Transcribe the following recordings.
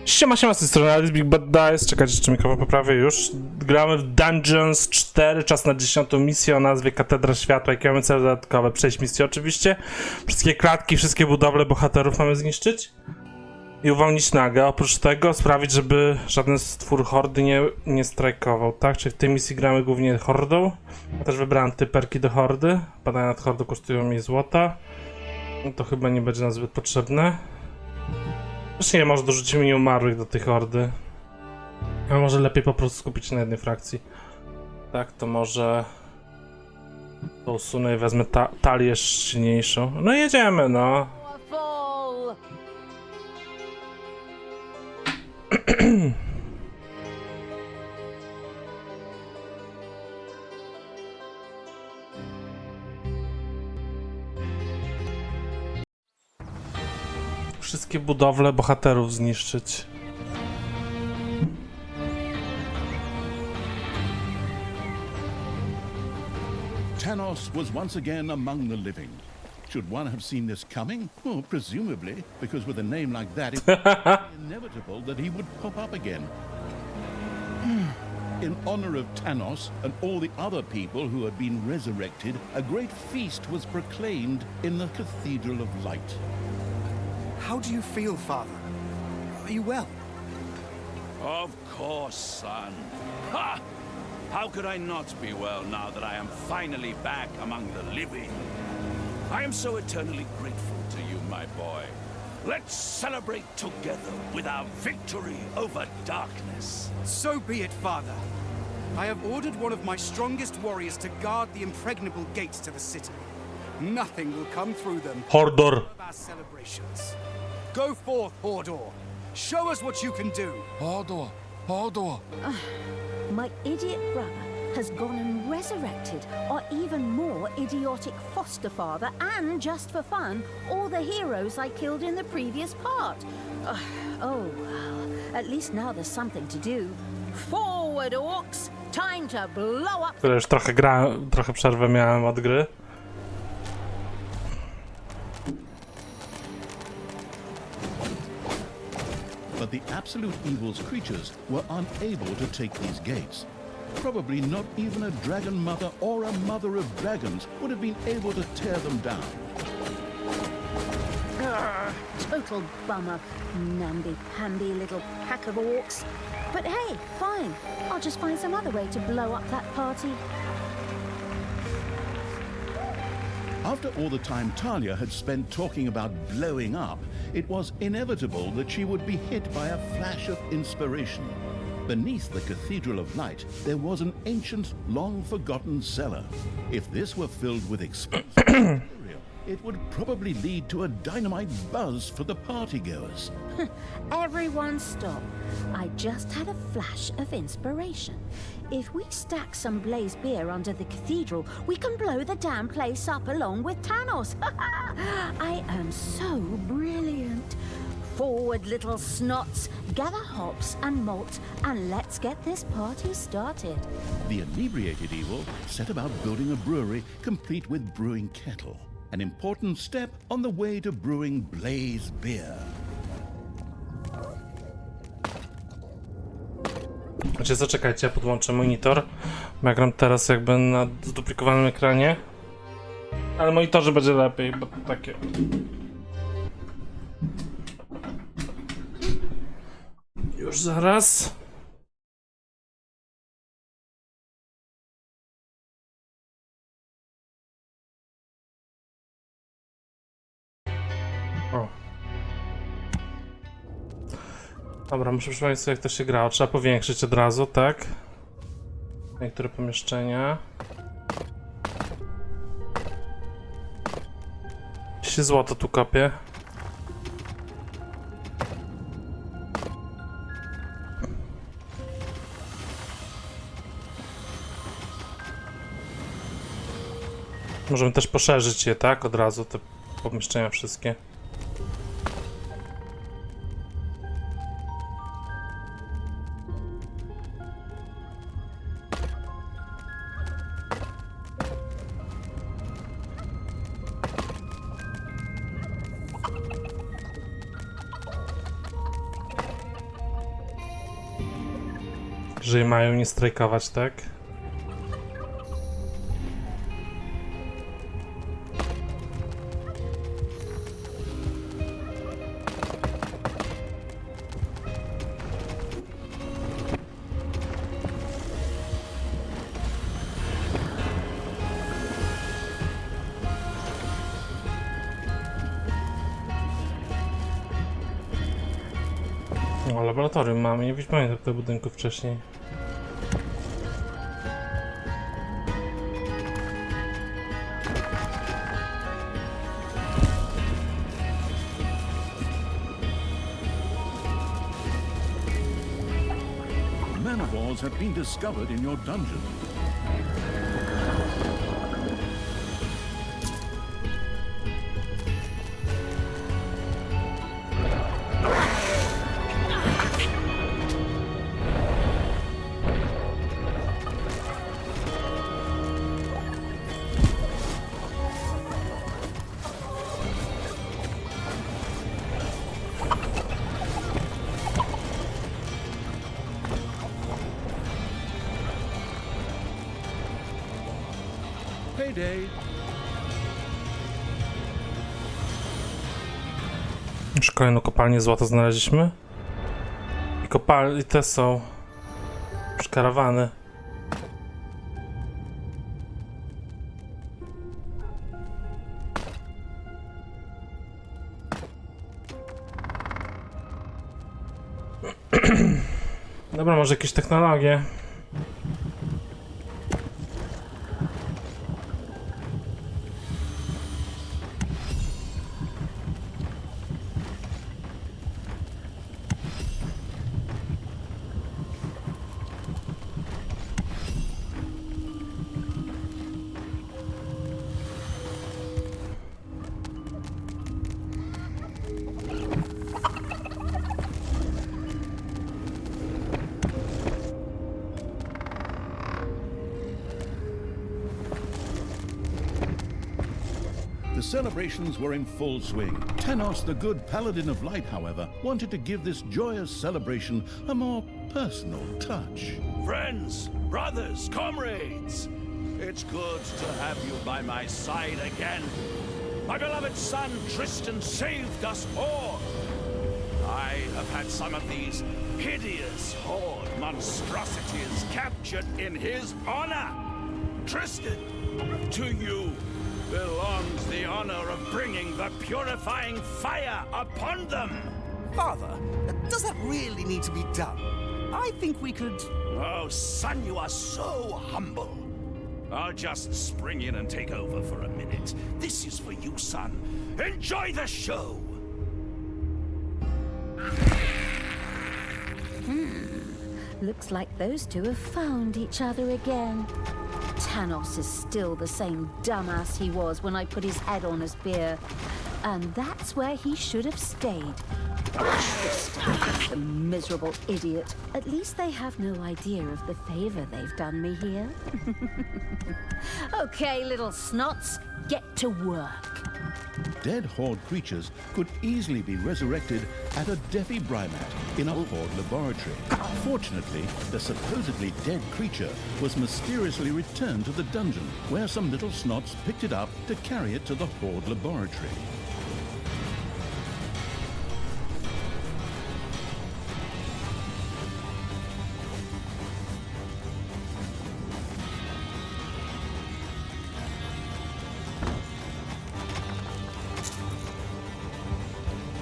Siema, z tej strony Alice Big Bad Dice. Czekajcie, jeszcze mikrofon poprawię już. Gramy w Dungeons 4, czas na 10. misję o nazwie Katedra Światła. Jakie mamy cele dodatkowe? Przejść misję oczywiście. Wszystkie klatki, wszystkie budowle bohaterów mamy zniszczyć. I uwolnić nagę. Oprócz tego sprawić, żeby żaden stwór hordy nie strajkował, tak? Czyli w tej misji gramy głównie hordą. Ja też wybrałem typerki do hordy. Badania nad hordą kosztują mi złota. No to chyba nie będzie nam zbyt potrzebne. Zresztą nie, może dorzucimy nieumarłych do tej hordy. A może lepiej po prostu skupić się na jednej frakcji. Tak, to może... To usunę i wezmę talię silniejszą. No jedziemy, no. Wszystkie budowle bohaterów zniszczyć. Tanos was once again among the living. Should one have seen this coming? Well, presumably, because with a name like that, it was inevitable that he would pop up again. In honor of Tanos and all the other people who had been resurrected, a great feast was proclaimed in the Cathedral of Light. How do you feel, Father? Are you well? Of course, son. Ha! How could I not be well now that I am finally back among the living? I am so eternally grateful to you, my boy. Let's celebrate together with our victory over darkness. So be it, Father. I have ordered one of my strongest warriors to guard the impregnable gates to the city. Nothing will come through them. Hordor. Of our celebrations. Go forth, Hordor. Show us what you can do. Hordor, Hordor. My idiot brother has gone and resurrected our even more idiotic foster father and, just for fun, all the heroes I killed in the previous part. Oh, well, at least now there's something to do. Forward, orcs! Time to blow up... Tyle już trochę przerwę miałem od gry. But the absolute evil's creatures were unable to take these gates. Probably not even a dragon mother or a mother of dragons would have been able to tear them down. Total bummer, namby-pamby little pack of orcs. But hey, fine. I'll just find some other way to blow up that party. After all the time Talia had spent talking about blowing up, it was inevitable that she would be hit by a flash of inspiration. Beneath the Cathedral of Light, there was an ancient, long-forgotten cellar. If this were filled with explosive material, it would probably lead to a dynamite buzz for the partygoers. Everyone stop. I just had a flash of inspiration. If we stack some blazed beer under the cathedral, we can blow the damn place up along with Tanos. I am so brilliant. Forward, little snots. Gather hops and malt, and let's get this party started. The inebriated evil set about building a brewery complete with brewing kettle, an important step on the way to brewing blaze beer. Znaczy, zaczekajcie, ja podłączę monitor. Bo ja gram teraz jakby na zduplikowanym ekranie. Ale monitorze będzie lepiej, bo to takie... Już zaraz. O. Dobra, muszę przypomnieć sobie, jak to się grało. Trzeba powiększyć od razu, tak? Niektóre pomieszczenia. Gdzie się złoto tu kopie? Możemy też poszerzyć je, tak? Od razu te pomieszczenia wszystkie. Że mają nie strajkować, tak? O, laboratorium mamy, nie pamiętam tego budynku wcześniej. Manivores have been discovered in your dungeon. Payday. Już kolejną kopalnię złota znaleźliśmy. I te są już karawany. Dobra, może jakieś technologie. The celebrations were in full swing. Tenos, the good paladin of light, however, wanted to give this joyous celebration a more personal touch. Friends, brothers, comrades, it's good to have you by my side again. My beloved son Tristan saved us all. I have had some of these hideous horde monstrosities captured in his honor. Tristan, to you belongs the honor of bringing the purifying fire upon them. Father, does that really need to be done? I think we could... Oh, son, you are so humble. I'll just spring in and take over for a minute. This is for you, son. Enjoy the show! Looks like those two have found each other again. Tanos is still the same dumbass he was when I put his head on a spear. And that's where he should have stayed. The miserable idiot. At least they have no idea of the favor they've done me here. Okay, little snots, get to work. Dead horde creatures could easily be resurrected at a defibrimat in a horde laboratory. Fortunately, the supposedly dead creature was mysteriously returned to the dungeon, where some little snots picked it up to carry it to the horde laboratory.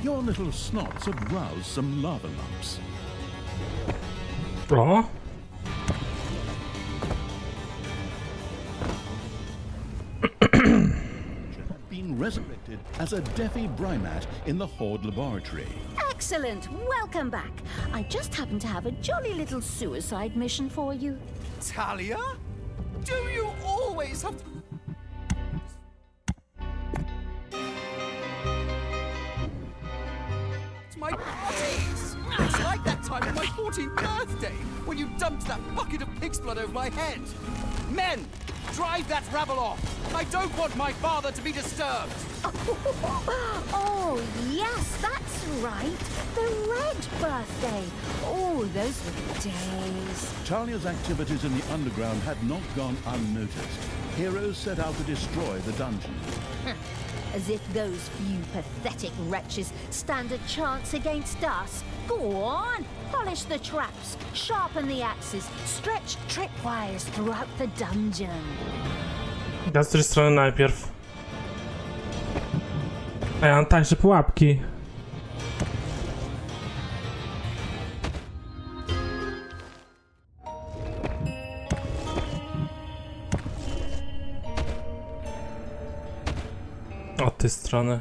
Your little snots have roused some lava lumps. O! Been resurrected as a defibrimat in the horde laboratory. Excellent, welcome back. I just happen to have a jolly little suicide mission for you. Talia? Do you always have to... My parties! It's like that time on my 14th birthday when you dumped that bucket of pig's blood over my head. Men, Drive that rabble off! I don't want my father to be disturbed! Oh, yes, that's right. The Red birthday. Oh, those were days. Talia's activities in the underground had not gone unnoticed. Heroes set out to destroy the dungeon. As if those few pathetic wretches stand a chance against us. Go on, polish the traps, sharpen the axes, stretch tripwires throughout the dungeon. Ja z tej strony najpierw. A ja mam tańsze pułapki. Od tej strony.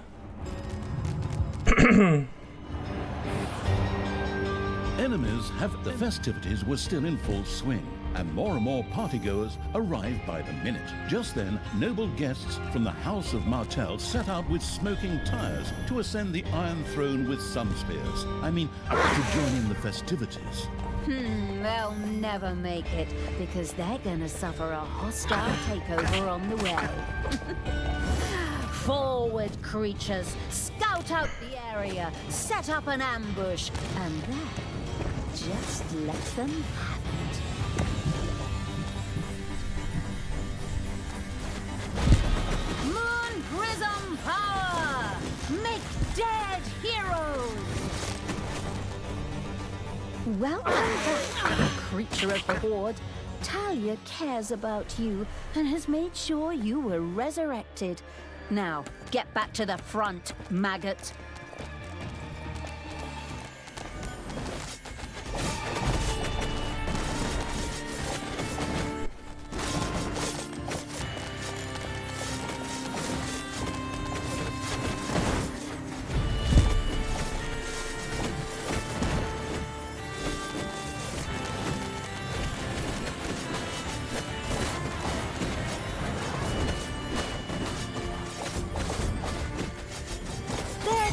Enemies have... The festivities were still in full swing, and more partygoers arrived by the minute. Just then, noble guests from the House of Martell set out with smoking tires to ascend the Iron Throne with sun spears. I mean, to join in the festivities. They'll never make it, because they're gonna suffer a hostile takeover on the way. Forward, creatures! Scout out the area, set up an ambush, and then just let them have it. Moon Prism Power! Make dead heroes! Welcome back, creature of the Horde. Talia cares about you and has made sure you were resurrected. Now, get back to the front, maggot.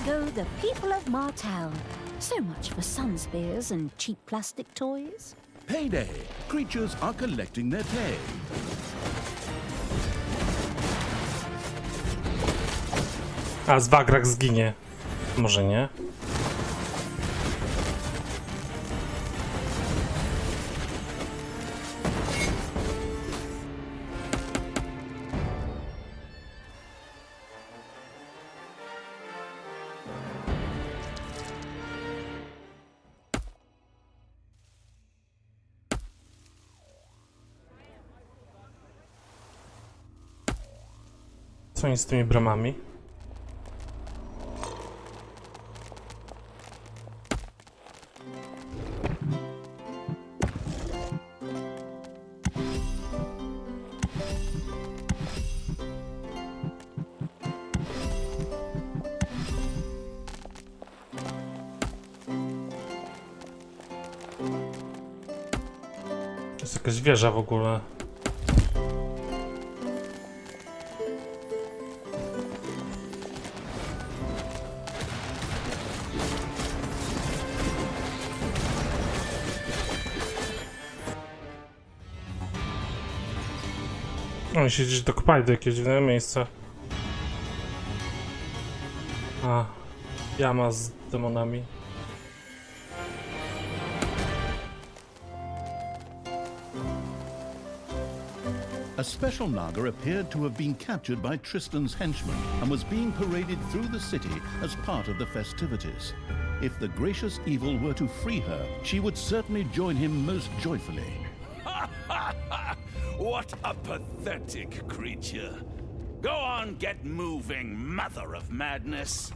Go the people of Martell. So much for sun spears and cheap plastic toys. Payday! Creatures are collecting their pay. A Zwagrak zginie. Może nie. Co oni z tymi bramami? To jest jakaś wieża w ogóle. Oni się gdzieś dokopali do jakiegoś dziwnego miejsca. A, jama z demonami. A special Naga appeared to have been captured by Tristan's henchmen and was being paraded through the city as part of the festivities. If the gracious evil were to free her, she would certainly join him most joyfully. What a pathetic creature. Go on, get moving, mother of madness.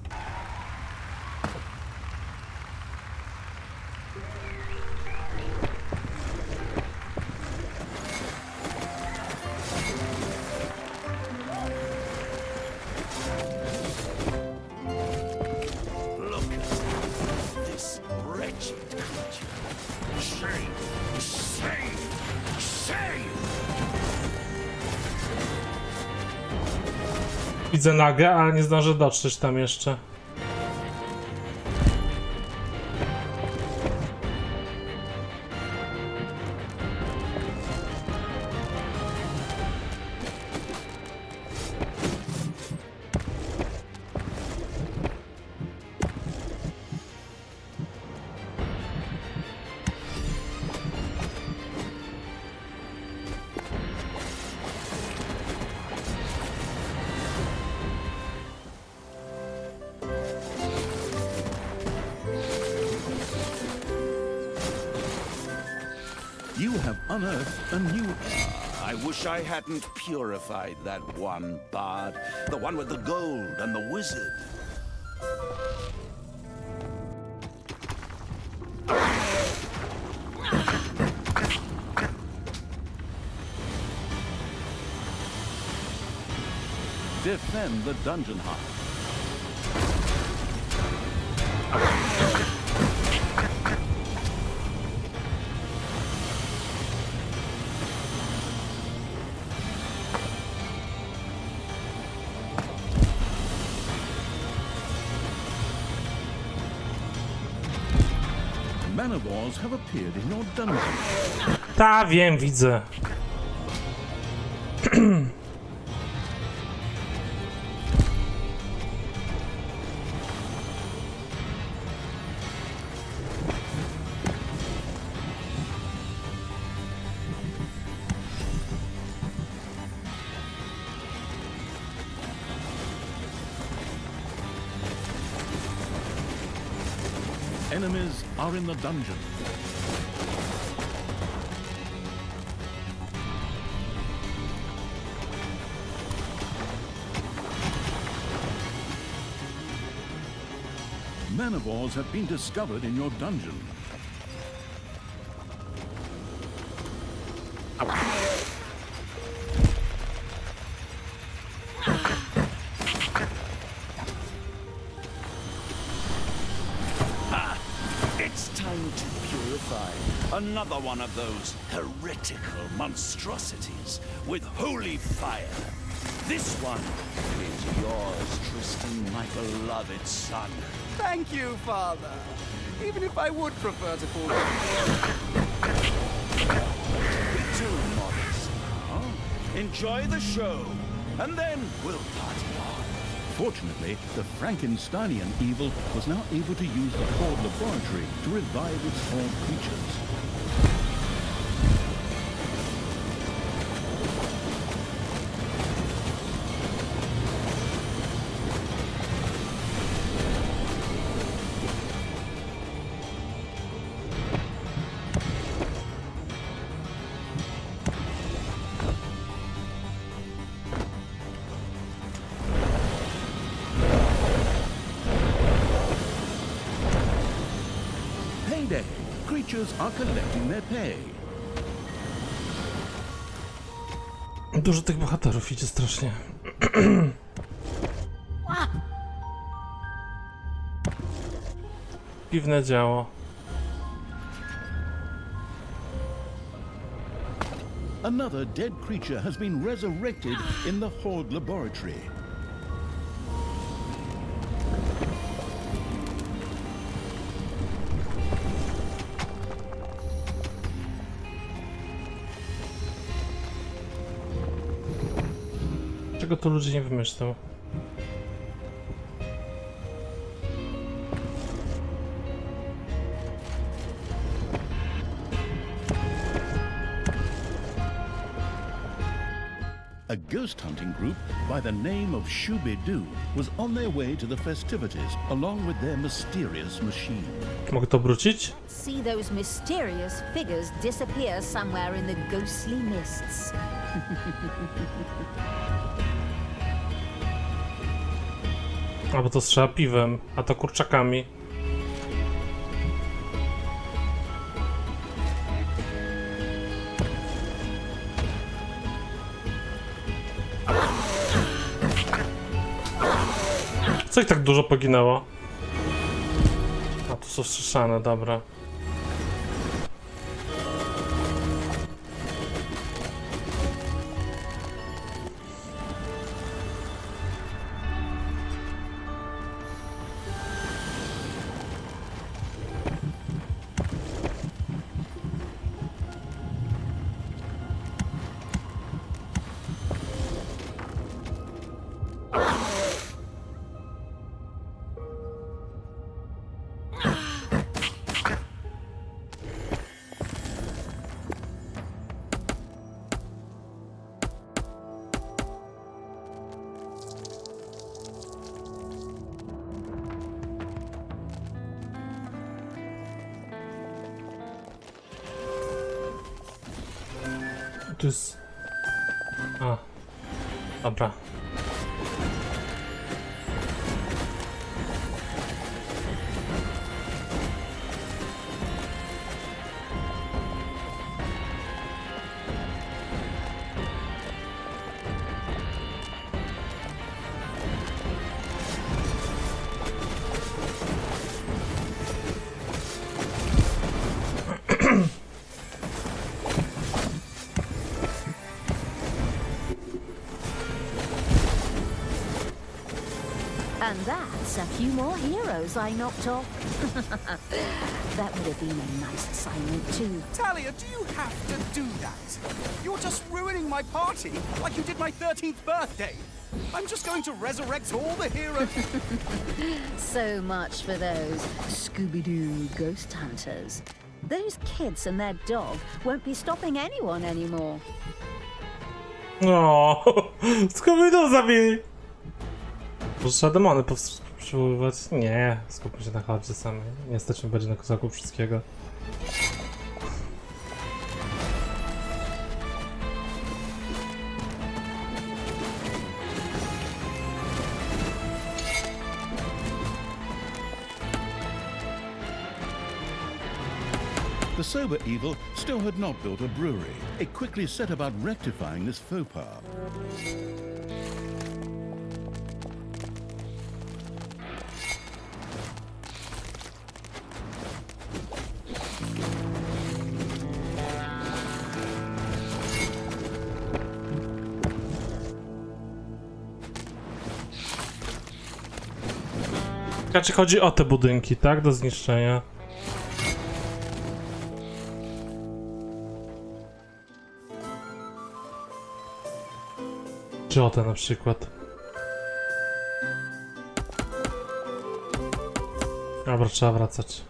Look at this wretched creature. Shame! Shame! Shame! Widzę nagę, ale nie zdążę dotrzeć tam jeszcze. you have unearthed a new... I wish I hadn't purified that one bard. The one with the gold and the wizard. Defend the dungeon heart. Man-of-wars have appeared in your dungeon. Ta, wiem, widzę. Enemies are in the dungeon. Man-of-wars have been discovered in your dungeon. It's time to purify another one of those heretical monstrosities with holy fire. This one is yours, Tristan, my beloved son. Thank you, Father. Even if I would prefer to fall. Be too modest now. Enjoy the show, and then we'll party on. Fortunately, the Frankensteinian evil was now able to use the Horde laboratory to revive its Horde creatures. Payday! Creatures are collecting their pay. Dużo tych bohaterów idzie strasznie. Dziwne działo. Another dead creature has been resurrected in the Horde laboratory. Czego tu ludzie nie wymyślą? A ghost hunting group by the name of Shooby-Doo was on their way to the festivities along with their mysterious machine. Mogę to obrócić? See those mysterious figures disappear somewhere in the ghostly mists. Albo to strzela piwem, a to kurczakami. Co ich tak dużo poginęło? A tu są wstrzeszane, dobra. to jest... A. Dobra. And that's a few more heroes I knocked off. That would have been a nice assignment too. Talia, do you have to do that? You're just ruining my party like you did my 13th birthday. I'm just going to resurrect all the heroes. So much for those Scooby-Doo ghost hunters. Those kids and their dog won't be stopping anyone anymore. No, Scooby-Doo zabili! Muszę demony powstrzymywać. Nie, skupmy się na chacie samej. Nie stać mi będzie na kozaku wszystkiego. The sober evil still had not built a brewery. It quickly set about rectifying this faux pas. Czy chodzi o te budynki, tak? Do zniszczenia. Czy o te na przykład? Dobra, trzeba wracać.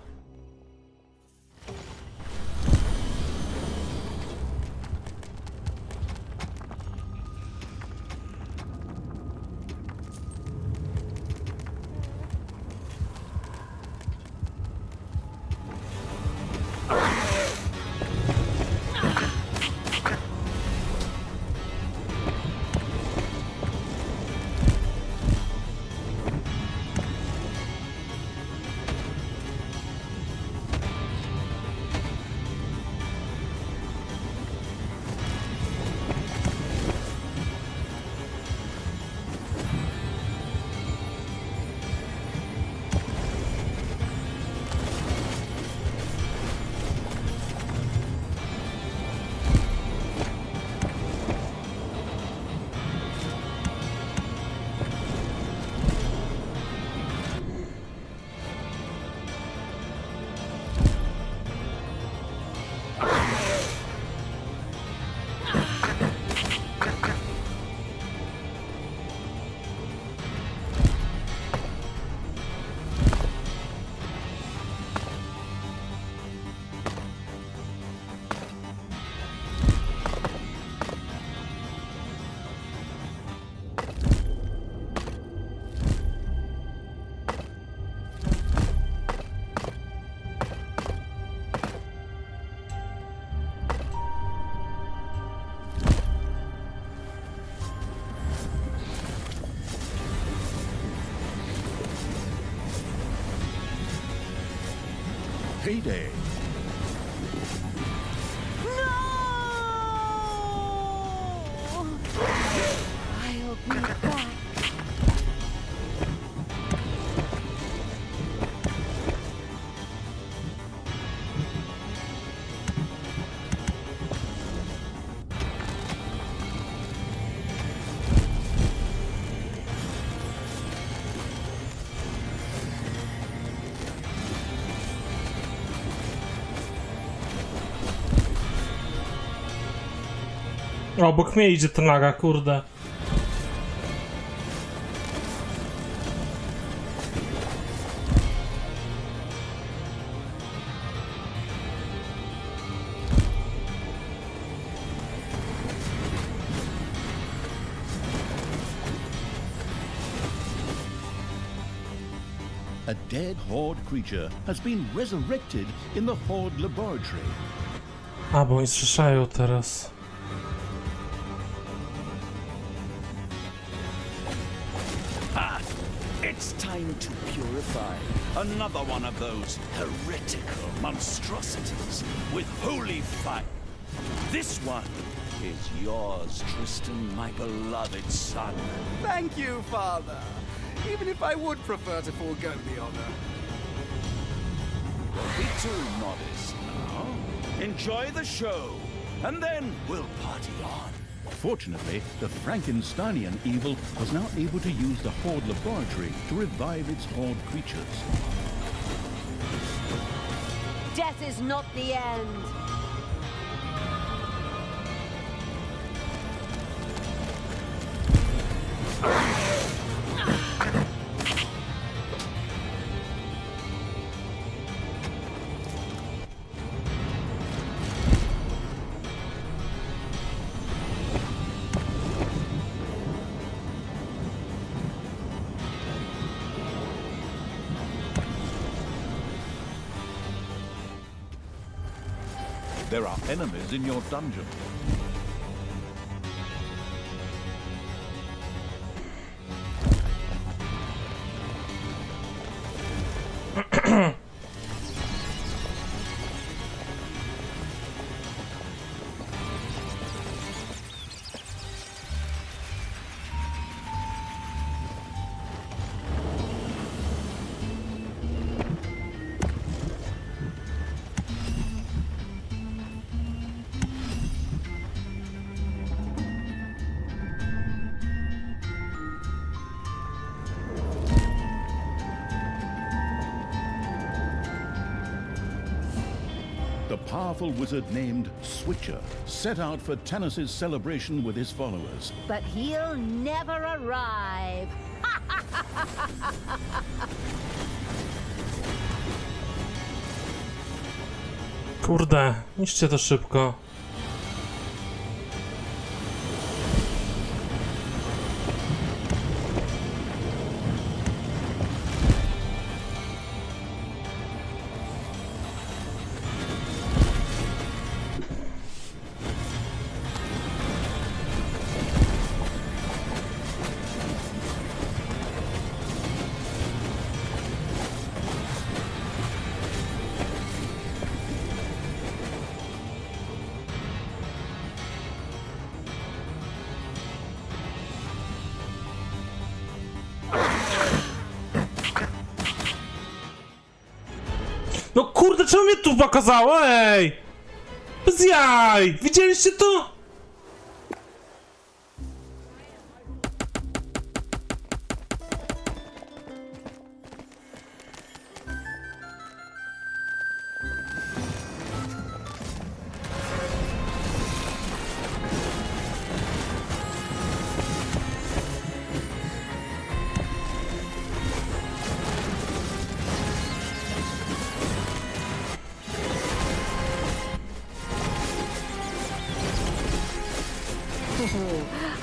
Payday. I'll be back. O, obok mnie idzie to naga, kurde. A dead horde creature has been resurrected in the horde laboratory. A, bo oni strzeszają teraz. time to purify. Another one of those heretical monstrosities with holy fire. This one is yours, Tristan, my beloved son. Thank you, Father. Even if I would prefer to forego the honor. Don't be too modest now. Enjoy the show, and then we'll party on. Fortunately, the Frankensteinian evil was now able to use the Horde laboratory to revive its Horde creatures. Death is not the end. There are enemies in your dungeon. The powerful wizard named Switcher set out for Tanis's celebration with his followers. But he'll never arrive. Kurde, niszcie to szybko. No kurde, czemu mnie tu pokazało, ej? Bez jaj! Widzieliście to?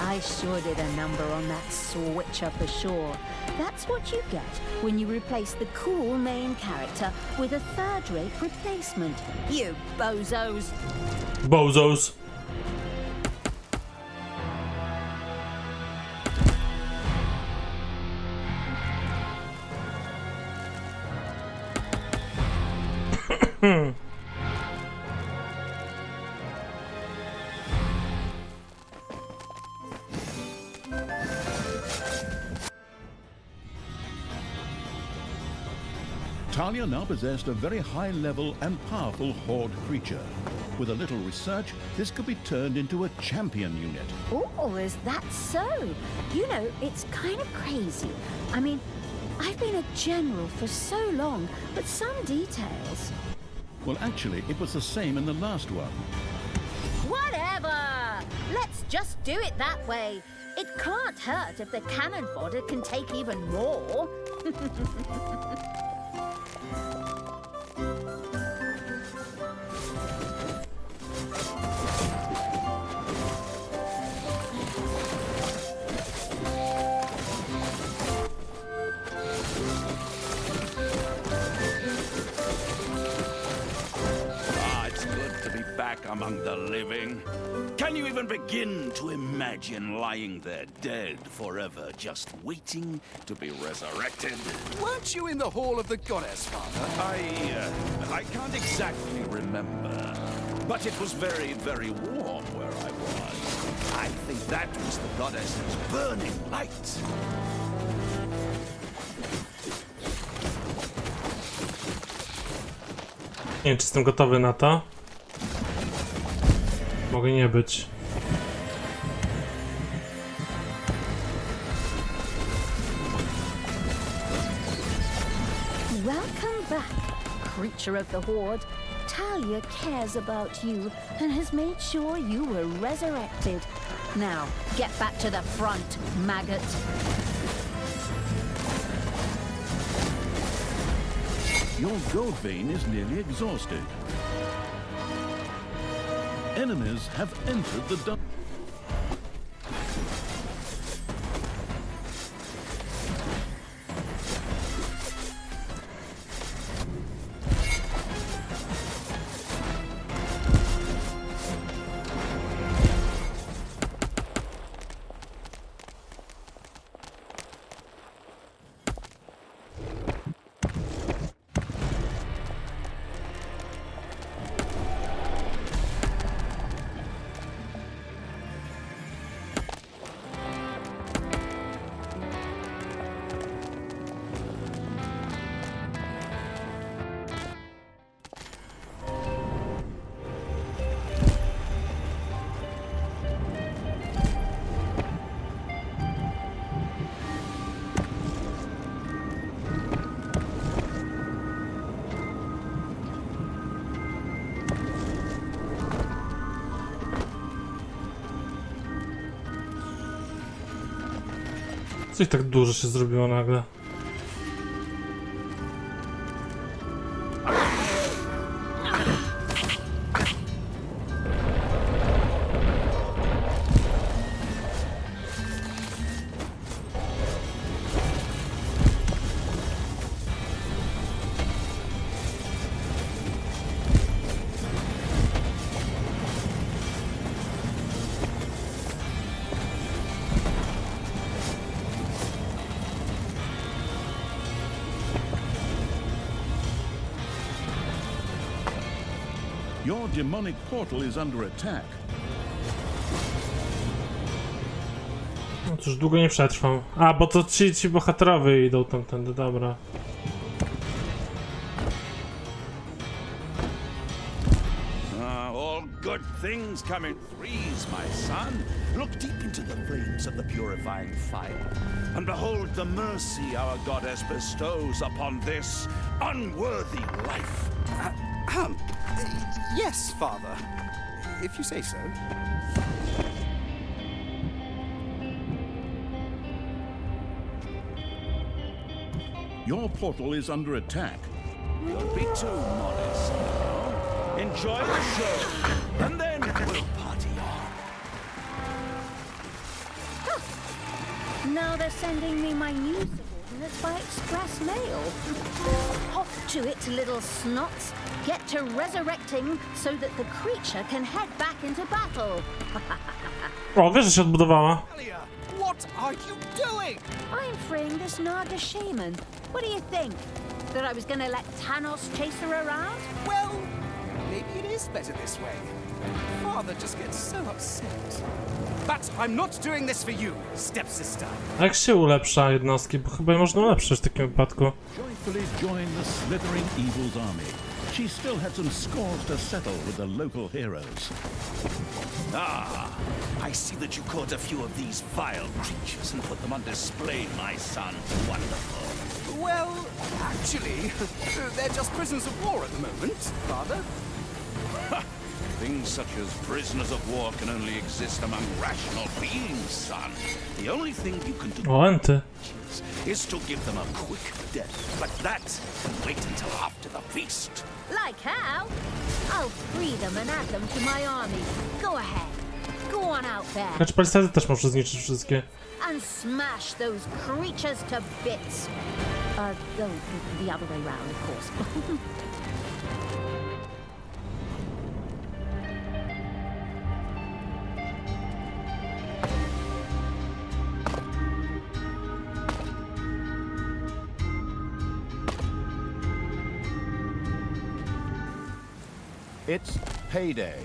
I sure did a number on that switcher for sure. That's what you get when you replace the cool main character with a third-rate replacement. You bozos! Bozos. Talia now possessed a very high-level and powerful Horde creature. With a little research, this could be turned into a champion unit. Oh, is that so? You know, it's kind of crazy. I mean, I've been a general for so long, but some details... Well, actually, it was the same in the last one. Whatever! Let's just do it that way. It can't hurt if the cannon fodder can take even more. It's good to be back among the living? Can you even begin to imagine lying there dead forever, just waiting to be resurrected? Weren't you in the Hall of the Goddess, Father? I can't exactly remember, but it was very, very warm where I was. I think that was the goddess's burning light. Nie wiem, czy jestem gotowy na to. Mogę nie być. Welcome back, creature of the Horde. Talia cares about you and has made sure you were resurrected. Now, get back to the front, maggot. Your gold vein is nearly exhausted. Enemies have entered the dungeon. Coś tak dużo się zrobiło nagle. Your demonic portal is under attack. No cóż, długo nie przetrwam. A, bo to ci bohaterowie idą tamtędy, dobra. All good things come in threes, my son. Look deep into the flames of the purifying fire, and behold the mercy our goddess bestows upon this unworthy life. Yes, Father. If you say so. Your portal is under attack. Don't be too modest now. Enjoy the show, and then we'll party on. Now they're sending me my new subordinates by express mail. Hop to it, little snots. Get to resurrecting so that the creature can head back into battle. O, wiesz, że się odbudowała. Talia, what are you doing? I'm freeing this Naga shaman. What do you think? That I was gonna let Thanos chase her around? Well, maybe it is better this way. Father just gets so upset. But I'm not doing this for you, stepsister. A jak się ulepsza jednostki? Bo chyba je można ulepszyć w takim wypadku. Joyfully join the slithering evil's army. She still had some scores to settle with the local heroes. I see that you caught a few of these vile creatures and put them on display, my son. Wonderful. Well, actually, they're just prisoners of war at the moment, Father. Things such as prisoners of war can only exist among rational beings, son. The only thing you can do O, enty. is to give them a quick death like that and wait until after the feast. Like how? I'll free them and add them to my army. Go ahead. Go on out there. Lecz palisady też muszę zniszczyć wszystkie. And smash those creatures to bits. The other way round, of course. It's payday.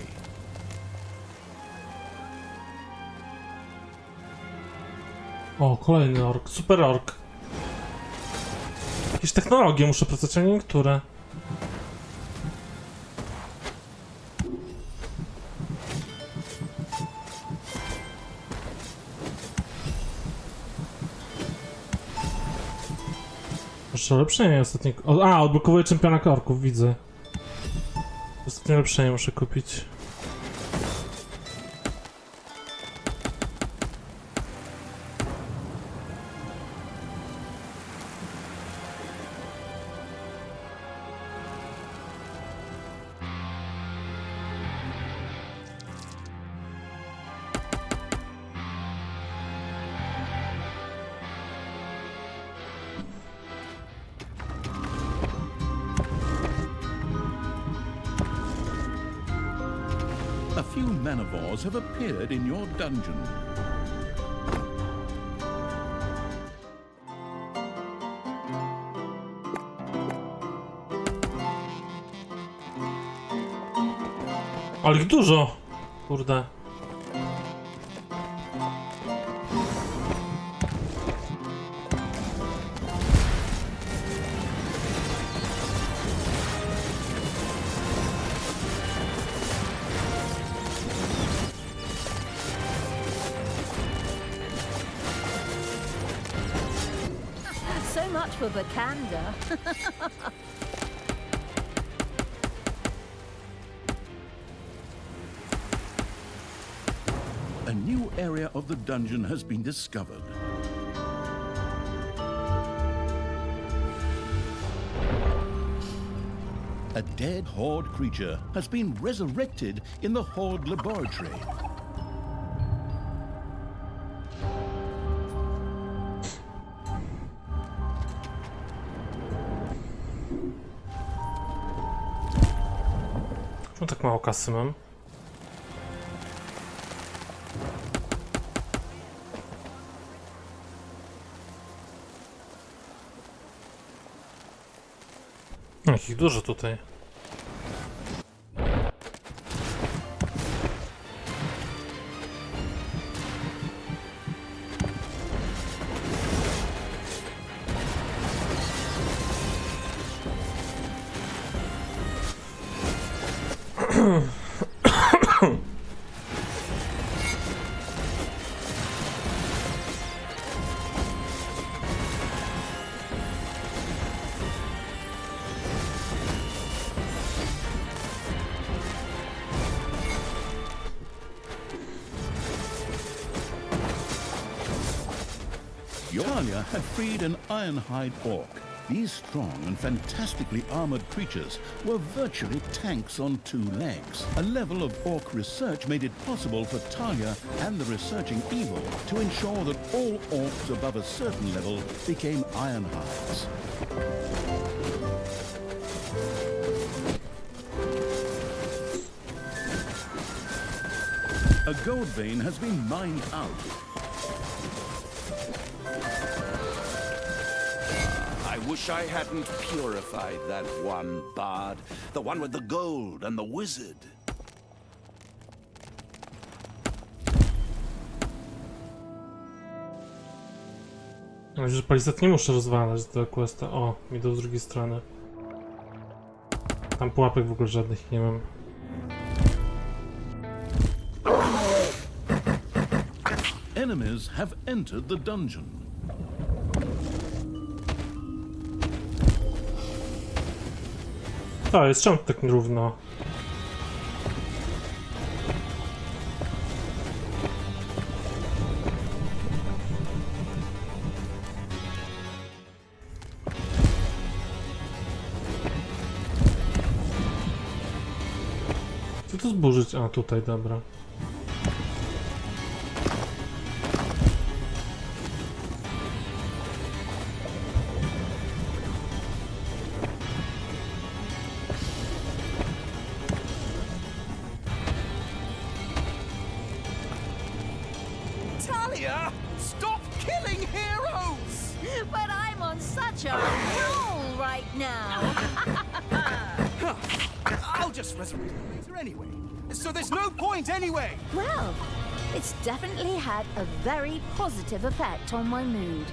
O, kolejny ork. Super ork. Jakieś technologie muszę pracować, a nie niektóre. Jeszcze ulepszenie ostatnie... odblokowuję czempiona orków, widzę. Ostatnie ulepszenie muszę kupić. A few man-of-wars have appeared in your dungeon. Ale ich dużo! Kurde. So much for the candor. A new area of the dungeon has been discovered. A dead Horde creature has been resurrected in the Horde laboratory. Czemu tak mało kasy mam? Jakich dużo tutaj. Talia had freed an ironhide orc. These strong and fantastically armored creatures were virtually tanks on two legs. A level of orc research made it possible for Talia and the researching evil to ensure that all orcs above a certain level became ironhides. A gold vein has been mined out. I wish I hadn't purified that one bard. The one with the gold and the wizard. Myślę, że palisad nie muszę rozwalać do questa. O, idą z drugiej strony. Tam pułapek w ogóle żadnych nie mam. Enemies have entered the dungeon. To jest czemu tak równo? Co to zburzyć? A, tutaj, dobra. Talia, stop killing heroes! But I'm on such a roll right now. I'll just resurrect them later anyway. So there's no point anyway. Well, it's definitely had a very positive effect on my mood.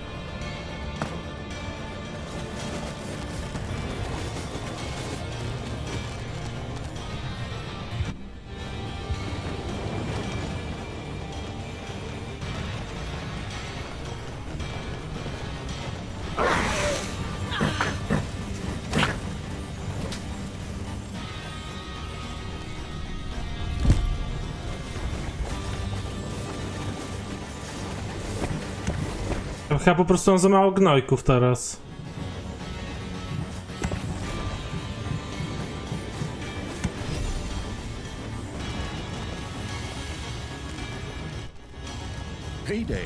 Chyba po prostu mam za mało gnojków teraz. Payday.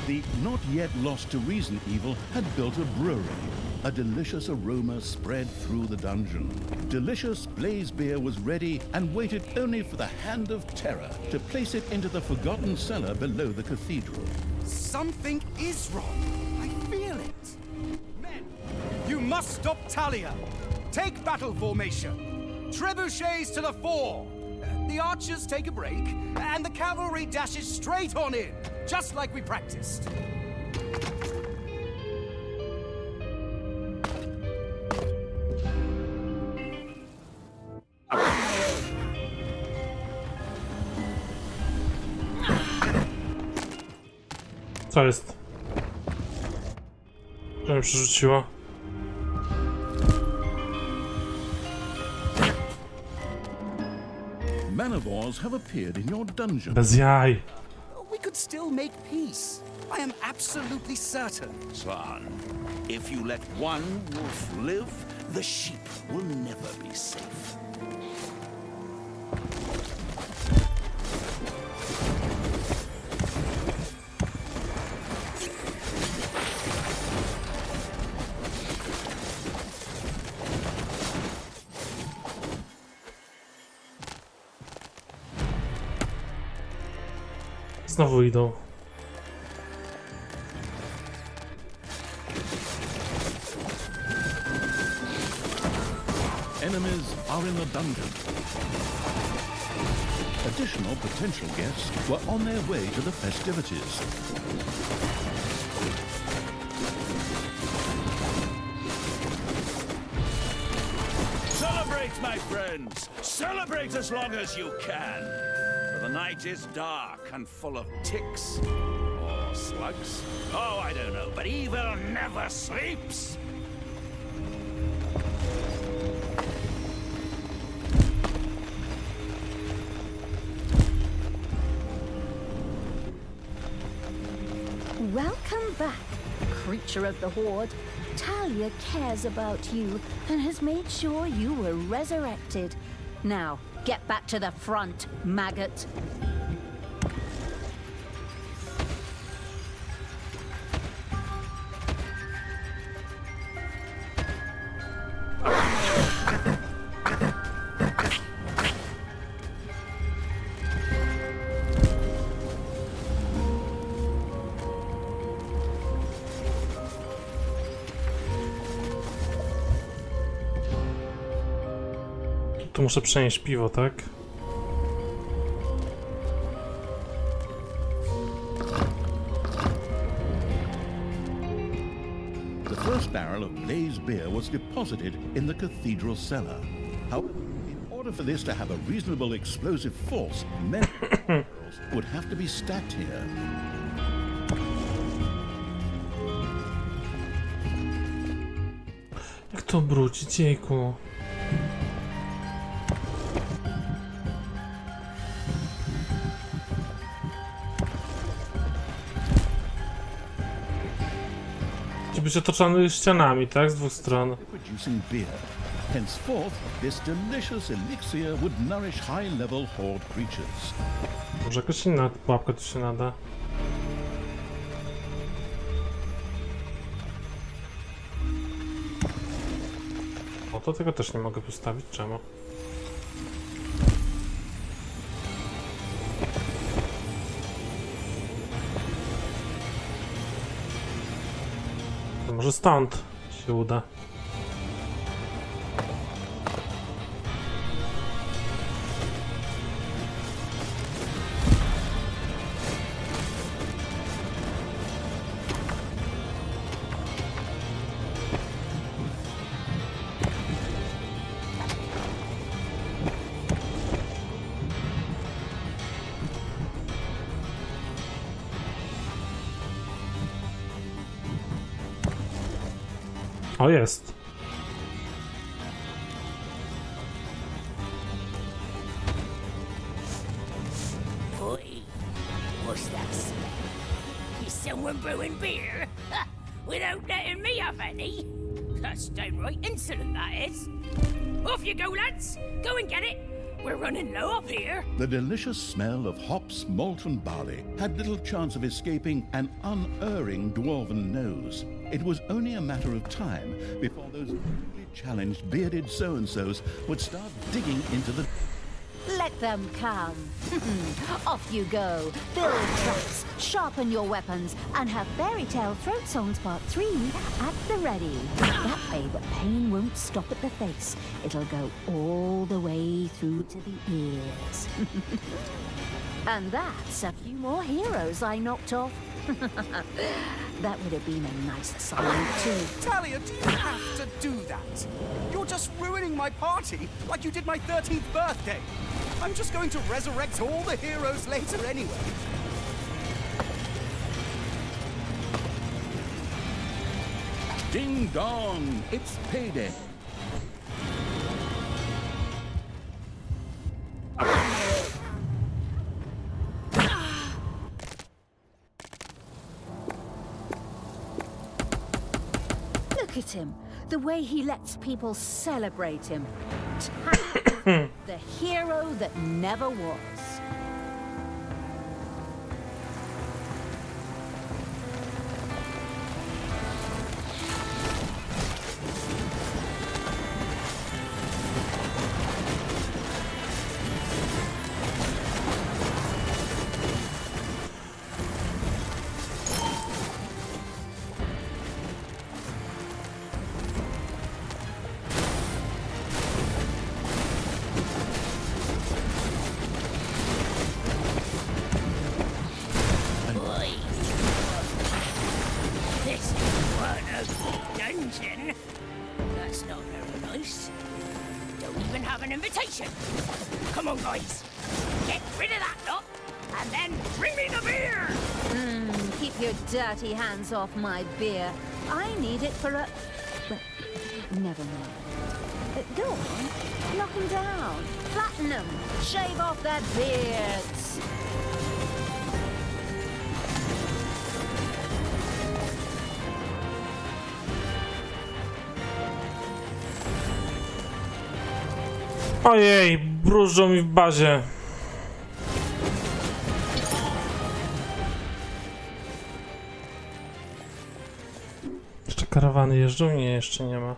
The not yet lost to reason evil had built a brewery. A delicious aroma spread through the dungeon. Delicious blaze beer was ready and waited only for the hand of terror to place it into the forgotten cellar below the cathedral. Something is wrong. I feel it. Men, you must stop Talia. Take battle formation. Trebuchets to the fore. The archers take a break, and the cavalry dashes straight on in, just like we practiced. Co jest? Co mnie przerzuciło? Man-of-wars have appeared in your dungeon. Bez jaj. We could still make peace. I am absolutely certain. Son, if you let one wolf live, the sheep will never be safe. Znowu idą. Enemies are in the dungeon. Additional potential guests were on their way to the festivities. Celebrate, my friends! Celebrate as long as you can! For the night is dark and full of ticks. Or slugs? Oh, I don't know, but evil never sleeps! Welcome back, creature of the Horde. Talia cares about you and has made sure you were resurrected. Now, get back to the front, maggot. Tu muszę przenieść piwo, tak? The first barrel of blaze beer was deposited in the cathedral cellar. However, in order for this to have a reasonable explosive force, many barrels would have to be stacked here. Jak to obrócić, jejku? Być otoczony ścianami, tak? Z dwóch stron. Producing beer. Henceforth, this delicious elixir would nourish high-level horde creatures. Może jakaś inna pułapka tu się nada. O, to tego też nie mogę postawić. Czemu? może stąd się uda. O, jest. Oi, what's that smell? Is someone brewing beer? Ha, without letting me have any? That's downright insolent, that is. Off you go, lads. Go and get it. We're running low up here. The delicious smell of hops, malt, and barley had little chance of escaping an unerring dwarven nose. It was only a matter of time before those newly challenged bearded so-and-sos would start digging into the... Let them come. Off you go. Build traps, sharpen your weapons, and have Fairy Tale Throat Songs Part 3 at the ready. That way the pain won't stop at the face. It'll go all the way through to the ears. And that's a few more heroes I knocked off. That would have been a nice assignment too. Talia, do you have to do that? You're just ruining my party like you did my 13th birthday. I'm just going to resurrect all the heroes later anyway. Ding dong! It's payday! Look at him. The way he lets people celebrate him. The hero that never was. That's not very nice. Don't even have an invitation. Come on, guys. Get rid of that lot, and then bring me the beer! Keep your dirty hands off my beer. I need it for a... Well, never mind. Go on. Knock them down. Flatten them. Shave off their beards. Ojej, brużą mi w bazie. Jeszcze karawany jeżdżą? Nie, jeszcze nie ma.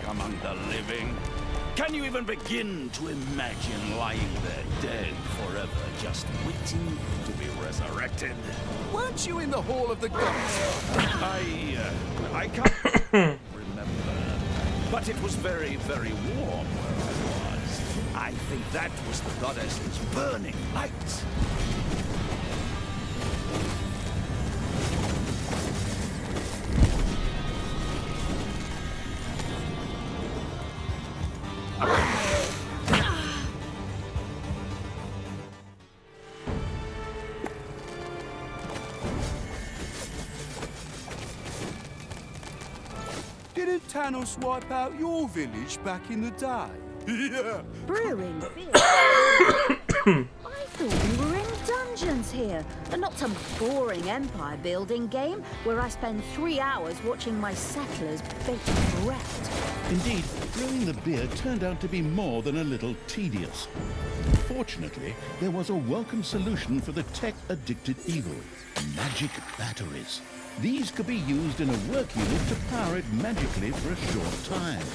Among the living. Can you even begin to imagine lying there dead forever, just waiting to be resurrected? Weren't you in the Hall of the Gods? I can't remember, but it was very, very warm where I was. I think that was the goddess's burning light. Didn't Thanos wipe out your village back in the day? Yeah. Brewing beer? I thought we were in dungeons here, and not some boring empire building game where I spend 3 hours watching my settlers bake bread. Indeed, brewing the beer turned out to be more than a little tedious. Fortunately, there was a welcome solution for the tech-addicted evil: magic batteries. These could be used in a work unit to power it magically for a short time.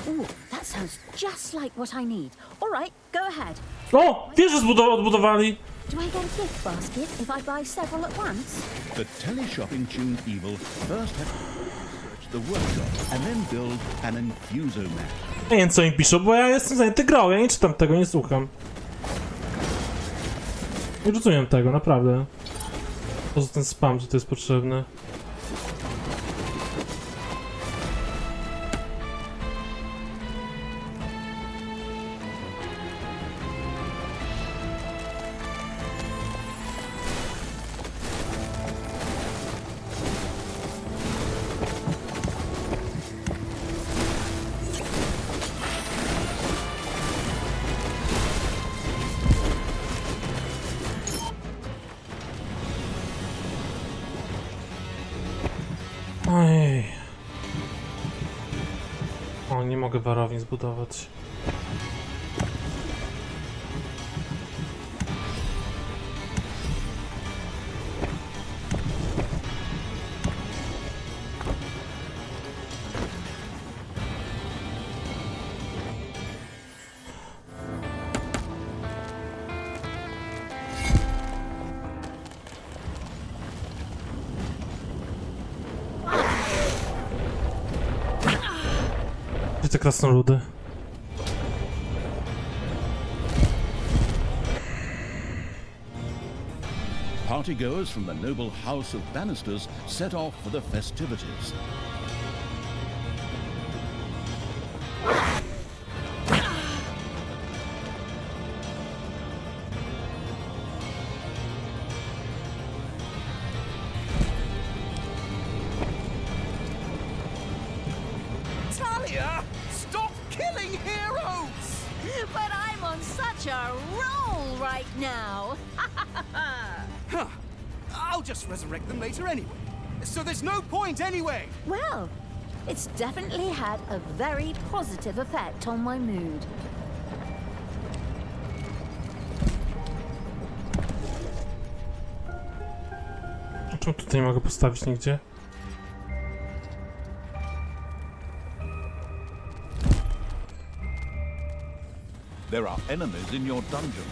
Ooh, that sounds just like what I need. All right, go ahead. O! Wieżę odbudowali! Do I get a gift basket if I buy several at once? The teleshopping-tuned evil first had to research the workshop and then build an infusomat. Nie wiem co im piszą, bo ja jestem zajęty grą, ja nie czytam tego, nie słucham. Nie rozumiem tego, naprawdę. Poza ten spam, że to jest potrzebne. Ojej. O, nie mogę warowni zbudować. Gdzie te krasnoludy? Partygoers from the noble house of Bannisters set off for the festivities. Talia, stop killing heroes! But I'm on such a roll right now. Huh. I'll just resurrect them later anyway. So there's no point anyway. Well, it's definitely had a very positive effect on my mood. Czemu tutaj nie mogę postawić nigdzie? There are enemies in your dungeon.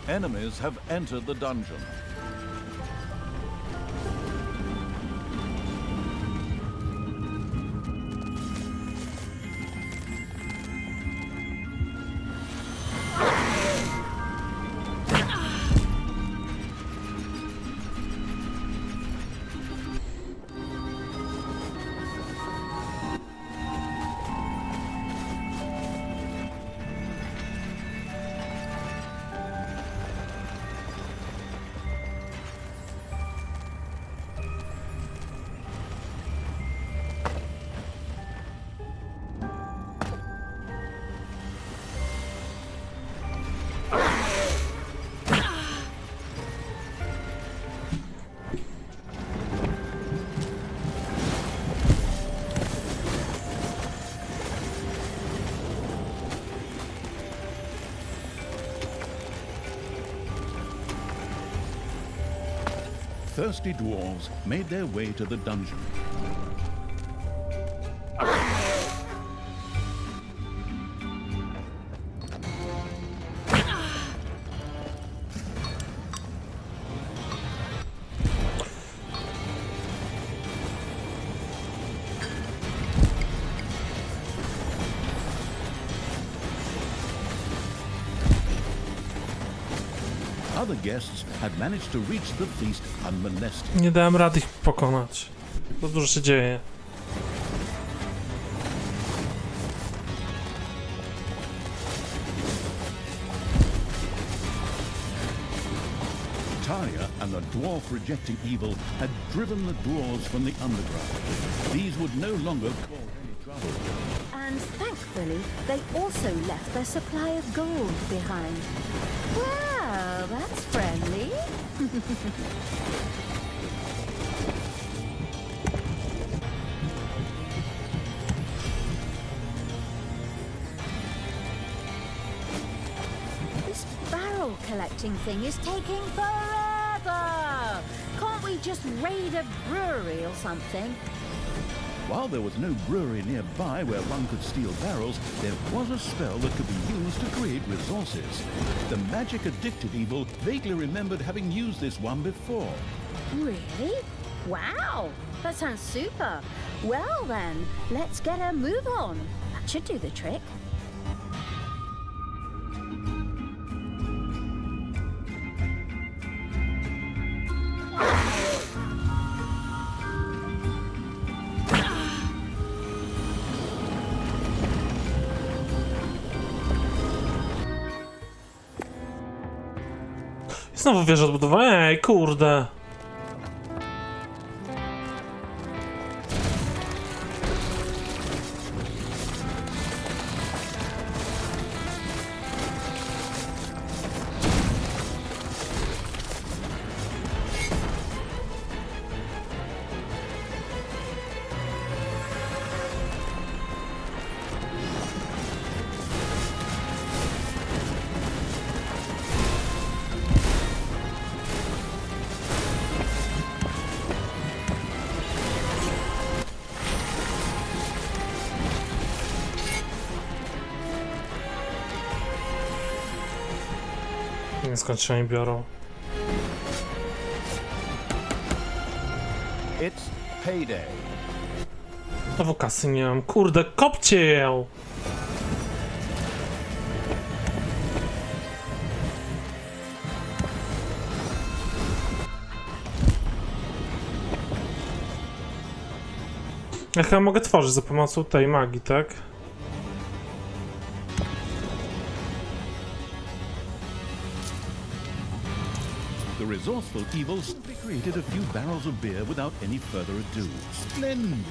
Enemies have entered the dungeon. thirsty dwarves made their way to the dungeon. Other guests had managed to reach the feast unmolested. Nie dałem rady ich pokonać. Za dużo się dzieje. Talia and the dwarf rejecting evil had driven the dwarves from the underground. These would no longer cause any trouble. And thankfully, they also left their supply of gold behind. Wow, that's friendly. This barrel collecting thing is taking forever. Can't we just raid a brewery or something? While there was no brewery nearby where one could steal barrels, there was a spell that could be used to create resources. The magic-addicted evil vaguely remembered having used this one before. Really? Wow, that sounds super. Well then, let's get a move on. That should do the trick. Znowu wieżę odbudowałem. Ej, kurde. Nie skąd się oni biorą. It's payday. Znowu kasy nie mam. Kurde, kopcie ją! Ja chyba mogę tworzyć za pomocą tej magii, tak? The resourceful evil simply created a few barrels of beer without any further ado. Splendid!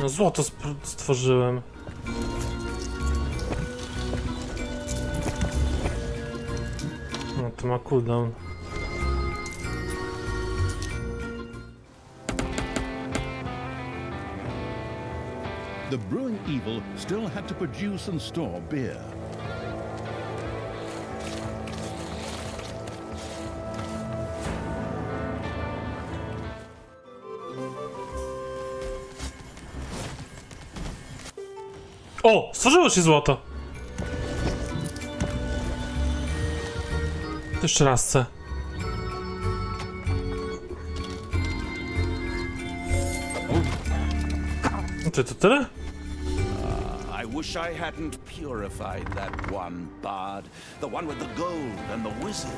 No złoto stworzyłem. No to ma cooldown. The brewing evil still had to produce and store beer. O! Stworzyło się złoto! To jeszcze raz chcę. No to tyle? I wish I hadn't purified that one bard, the one with the gold and the wizard.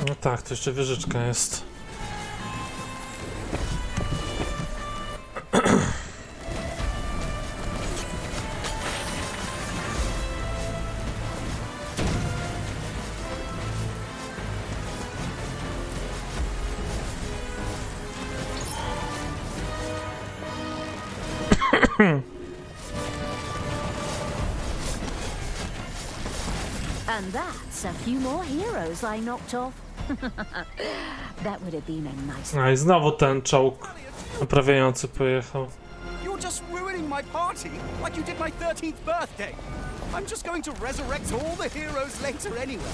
No tak, to jeszcze wieżyczka jest. And that's a few more heroes I knocked off. That would have been a nice. No i znowu ten czołg naprawiający pojechał. You're just ruining my party like you did my 13th birthday. I'm just going to resurrect all the heroes later anyway.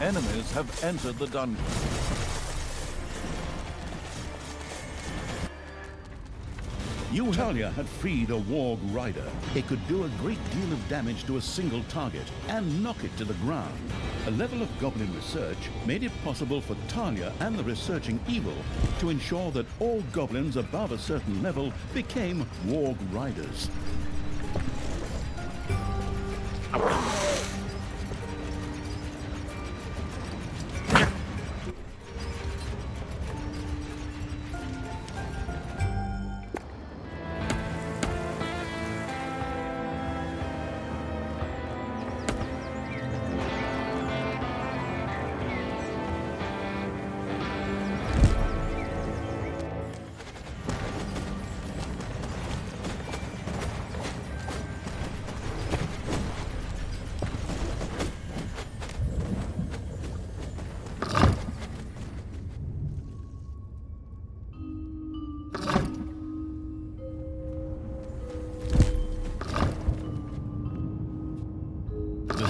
Enemies have entered the dungeon. Talia had freed a warg rider. It could do a great deal of damage to a single target and knock it to the ground. A level of goblin research made it possible for Talia and the researching evil to ensure that all goblins above a certain level became warg riders.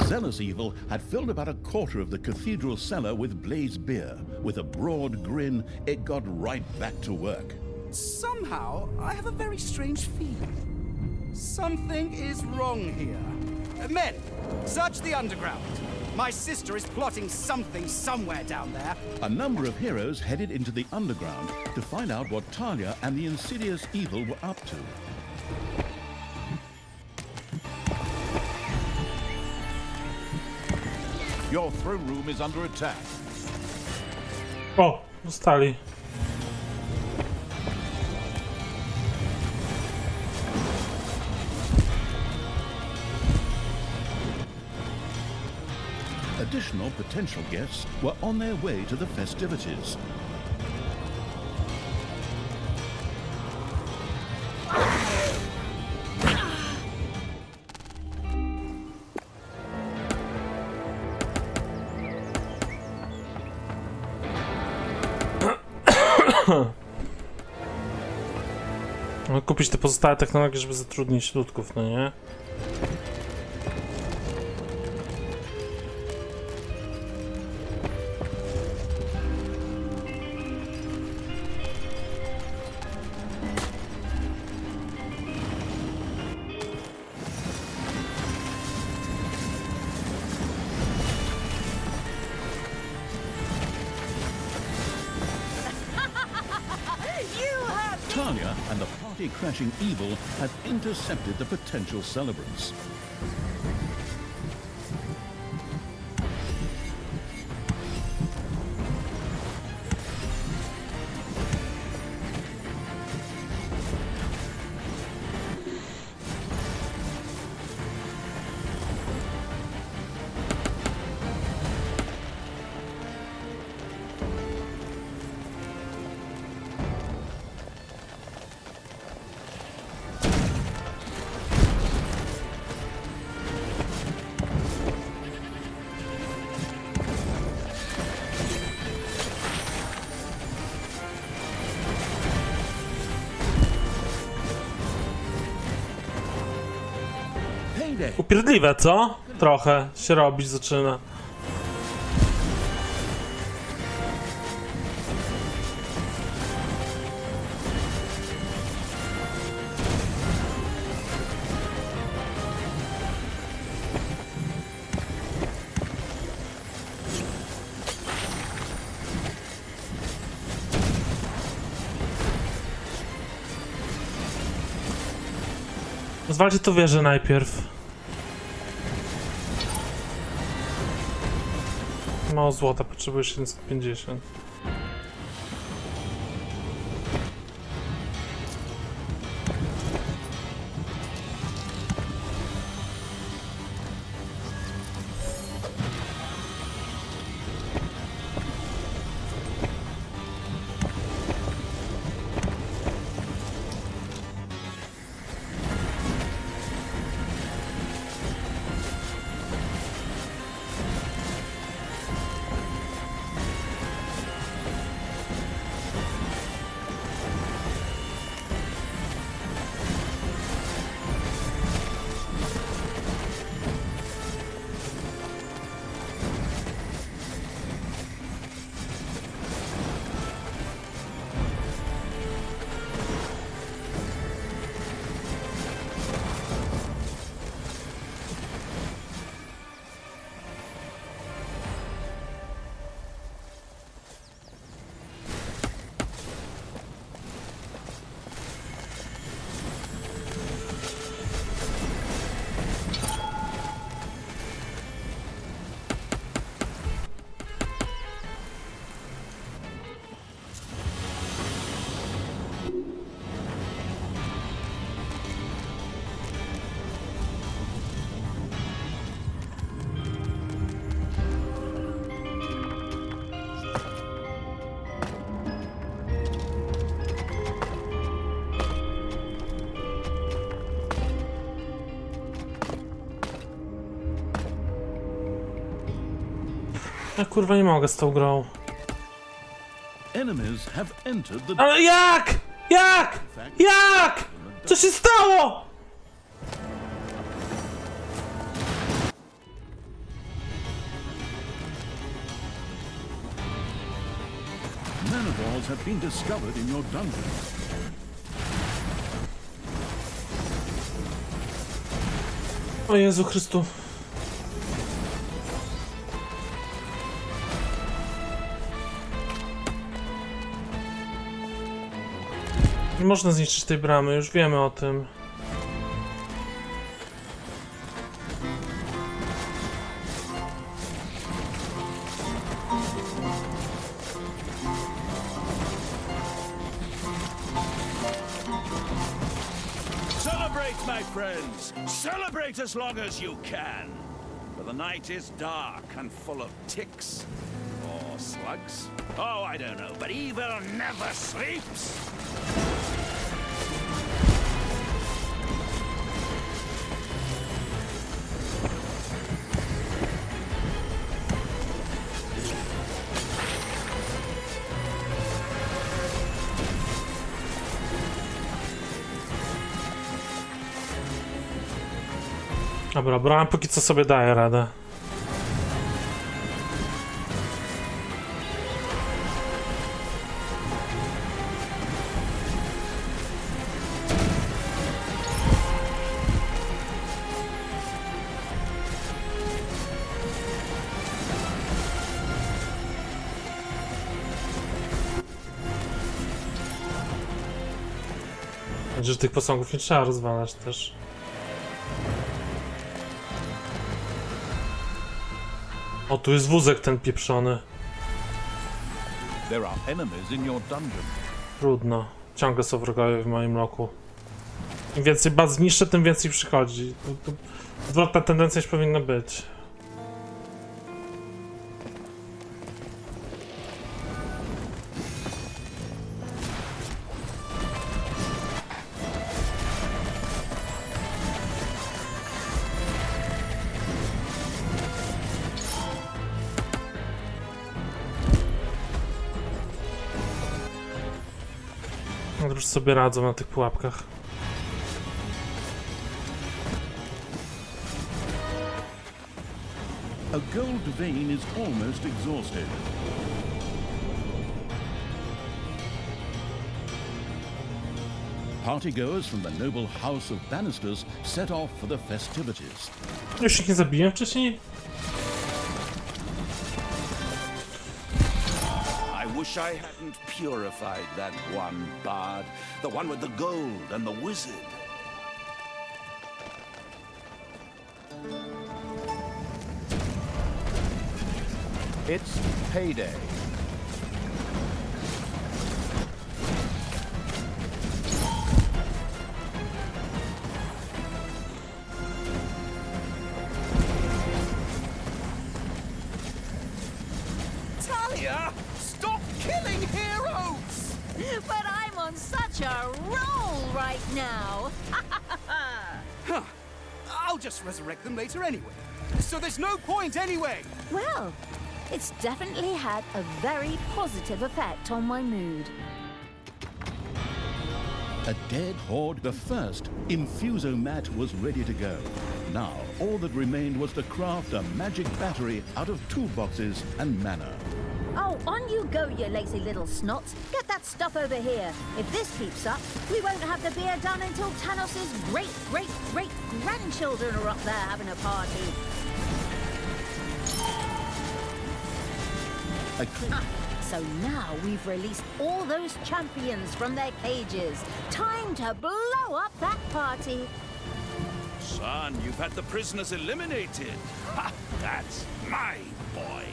Zealous evil had filled about a quarter of the cathedral cellar with blazed beer. With a broad grin, it got right back to work. Somehow, I have a very strange feeling. Something is wrong here. Men, search the underground. My sister is plotting something somewhere down there. A number of heroes headed into the underground to find out what Talia and the insidious evil were up to. Your throne room is under attack. O, dostali. Additional potential guests were on their way to the festivities. No, kupić te pozostałe technologie, żeby zatrudnić ludków, no nie? Talia and the party-crashing evil had intercepted the potential celebrants. Upierdliwe, co? Trochę się robić zaczyna. Zwalcie to wieżę najpierw. Mało złota, potrzebujesz 750. Ja kurwa nie mogę z tą grą. Enemies have entered the... Ale jak? Jak? Jak? Co się stało? Nanoballs have been discovered in your dungeon. O Jezu Chrystu. Nie można zniszczyć tej bramy, już wiemy o tym. Celebrate, my friends! Celebrate as long as you can! For the night is dark and full of ticks. Or slugs? Oh, I don't know, but evil never sleeps! Dobra, brałem póki co sobie daję radę. Że tych posągów nie trzeba rozwalać też. O, tu jest wózek ten pieprzony. There are enemies in your dungeon. Trudno. Ciągle są wrogowie w moim loku. Im więcej baz zniszczę, tym więcej przychodzi. Odwrotna tendencja już powinna być. Dobrze sobie radzą na tych pułapkach. A gold vein is almost exhausted. Partygoers from the noble house of Bannisters set off for the festivities. Już ich nie zabiłem wcześniej? I wish I hadn't purified that one bard, the one with the gold and the wizard. It's payday. Talia, stop killing heroes! But I'm on such a roll right now. I'll just resurrect them later anyway. So there's no point anyway. Well, it's definitely had a very positive effect on my mood. A dead horde. The first infusomat was ready to go. Now, all that remained was to craft a magic battery out of toolboxes and mana. Oh, on you go, you lazy little snots. Get that stuff over here. If this keeps up, we won't have the beer done until Tanos's great-great-great-grandchildren are up there having a party. So now we've released all those champions from their cages. Time to blow up that party. Son, you've had the prisoners eliminated. Ha! That's my boy.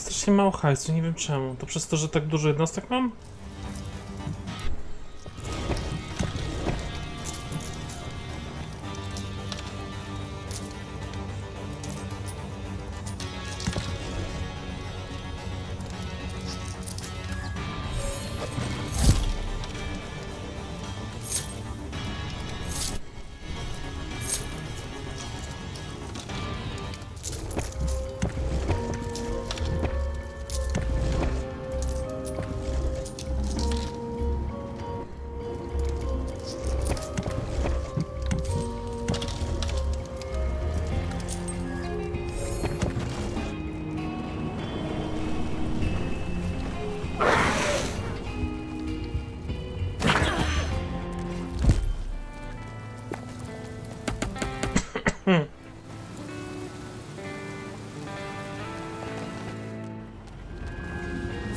strasznie mało hajsu, nie wiem czemu. To przez to, że tak dużo jednostek mam?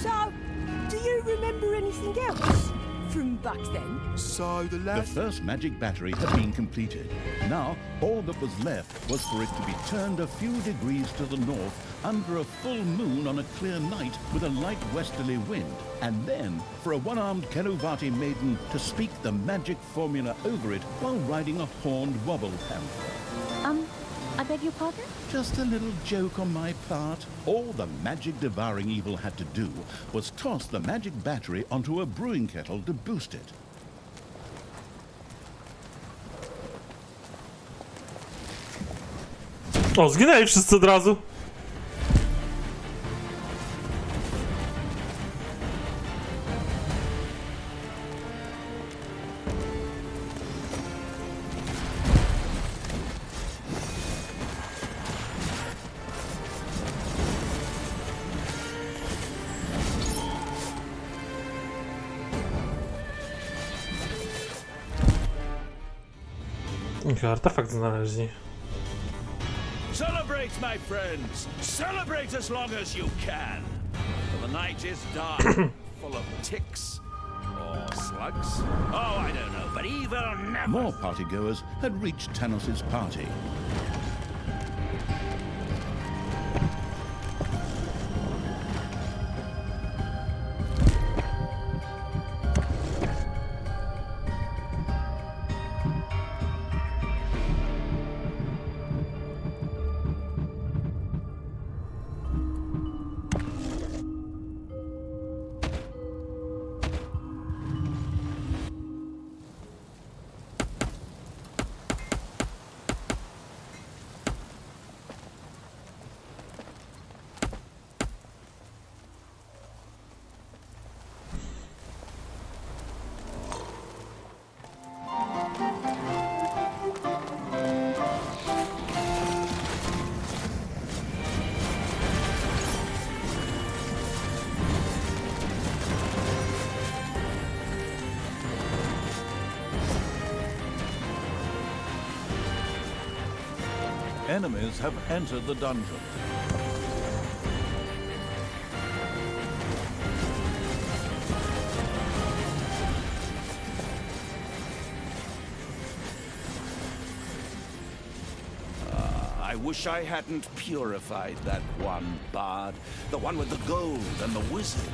So, do you remember anything else from back then? So the The last... first magic battery had been completed. Now, all that was left was for it to be turned a few degrees to the north under a full moon on a clear night with a light westerly wind, and then for a one-armed Kenuvati maiden to speak the magic formula over it while riding a horned wobble panther. I beg your pardon? Just a little joke on my part. All the magic devouring evil had to do was toss the magic battery onto a brewing kettle to boost it. O, zginęli wszyscy od razu. Artefakt znaleźli. Celebrate, my friends! Celebrate as long as you can! For the night is dark, full of ticks. Or slugs? Oh, I don't know, but evil never... More partygoers had reached Tanos's party. Enemies have entered the dungeon. I wish I hadn't purified that one bard. The one with the gold and the wizard.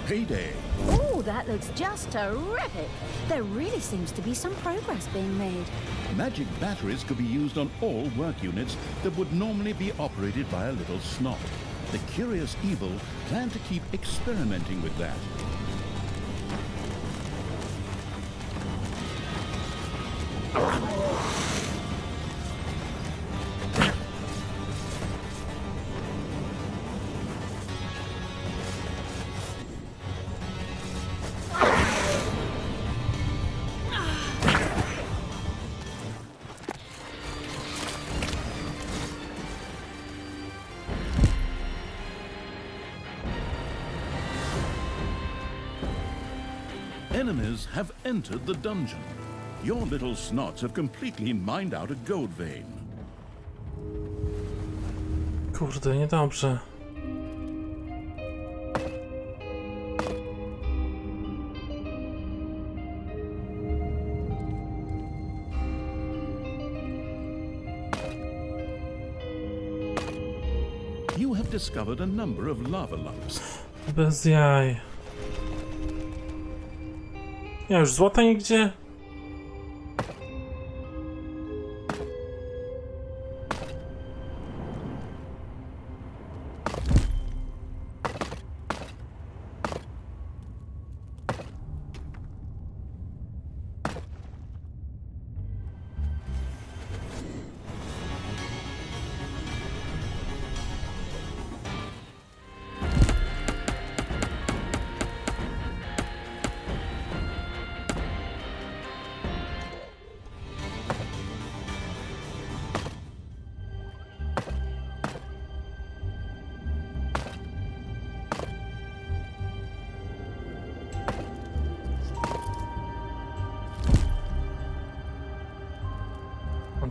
Payday! Oh, that looks just terrific. There really seems to be some progress being made. Magic batteries could be used on all work units that would normally be operated by a little snot. The curious evil planned to keep experimenting with that. Enemies have entered the dungeon. Your little snots have completely mined out a gold vein. Kurde, niedobrze. You have discovered a number of lava lumps. Bez jaj. Ja już złota nigdzie?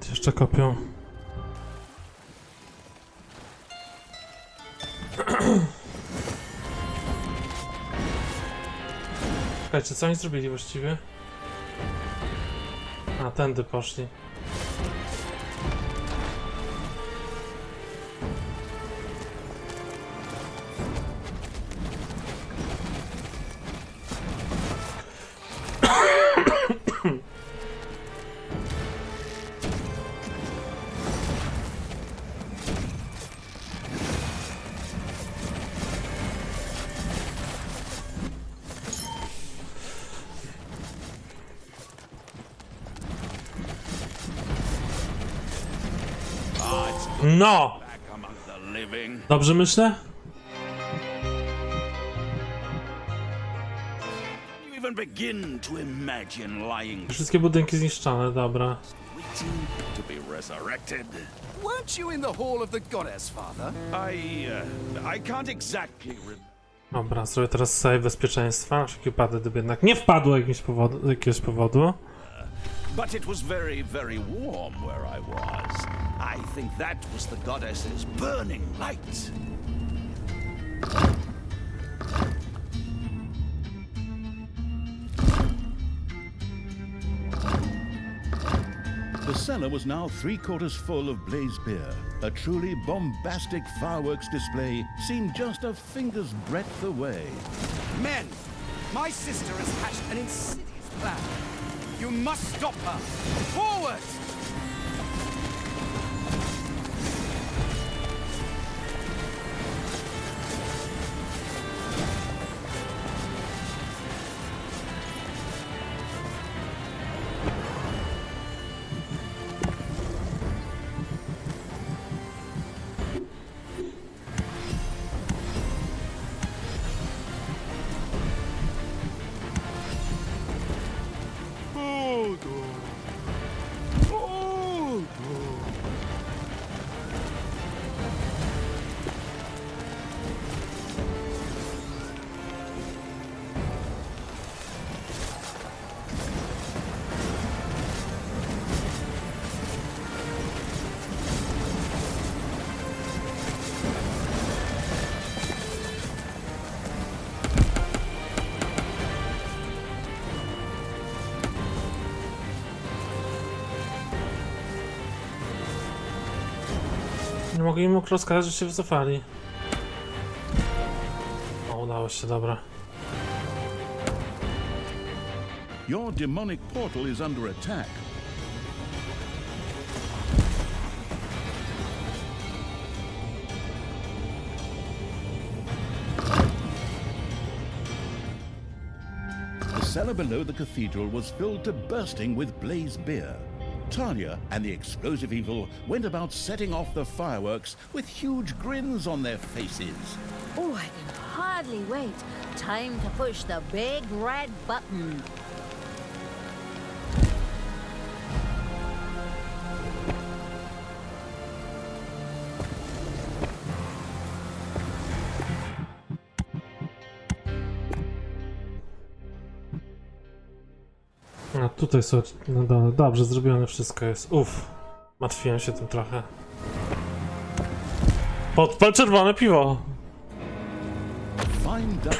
Jeszcze kopią. Czekajcie, co oni zrobili właściwie? A, tędy poszli. No! Dobrze myślę? Wszystkie budynki zniszczone, dobra. Weren't you in the hall of the goddess, father? I can't exactly Dobra, zrobię teraz save bezpieczeństwa, na wszelki wypadek, gdyby jednak nie wpadło jakiegoś powodu. But it was very, very warm where I was. I think that was the goddess's burning light. The cellar was now 3/4 full of blaze beer. A truly bombastic fireworks display seemed just a finger's breadth away. Men, my sister has hatched an insidious plan. You must stop her! Forward! Nie mogę im rozkazać, że się wycofali. O, udało się, dobra. Your demonic portal is under attack. The cellar below the cathedral was filled to bursting with blaze beer. Talia and the explosive evil went about setting off the fireworks with huge grins on their faces. Oh, I can hardly wait. Time to push the big red button. A tutaj są, no dole, dobrze, zrobione wszystko jest. Uff, martwiłem się tym trochę. Podpal czerwone piwo! A fine dust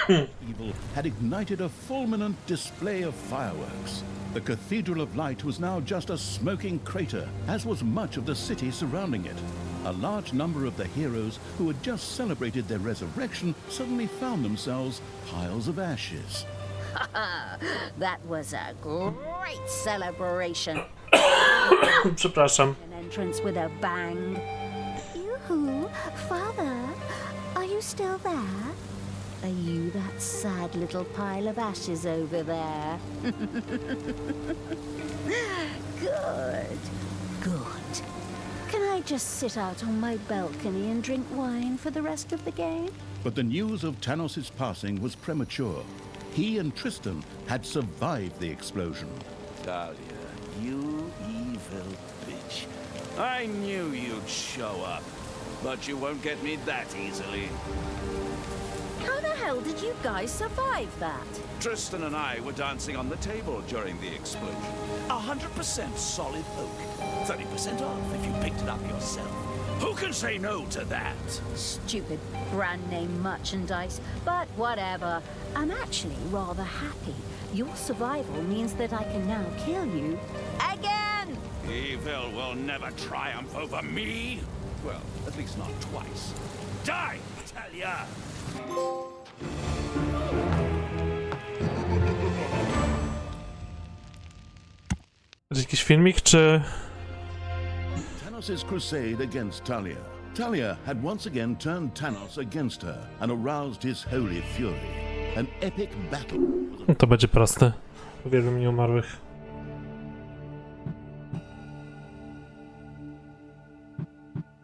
evil had ignited a fulminant display of fireworks. The Cathedral of Light was now just a smoking crater, as was much of the city surrounding it. A large number of the heroes who had just celebrated their resurrection suddenly found themselves piles of ashes. That was a great celebration. Przepraszam. An entrance with a bang. Yoo-hoo, Father, are you still there? Are you that sad little pile of ashes over there? Good, good. Can I just sit out on my balcony and drink wine for the rest of the game? But the news of Tanos' passing was premature. He and Tristan had survived the explosion. Talia, you evil bitch. I knew you'd show up, but you won't get me that easily. How the hell did you guys survive that? Tristan and I were dancing on the table during the explosion. 100% solid oak. 30% off if you picked it up yourself. Who can say no to that? Stupid brand name merchandise, but whatever. I'm actually rather happy. Your survival means that I can now kill you again! Evil will never triumph over me. Well, at least not twice. Die, Talia! Jakiś filmik, czy... Tanos' crusade against Talia. Talia had once again turned Tanos against her and aroused his holy fury. An epic battle. To będzie proste. Uwielbiam nieumarłych.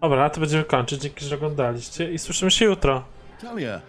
Dobra, na to będziemy kończyć. Dzięki, że oglądaliście i słyszymy się jutro. Talia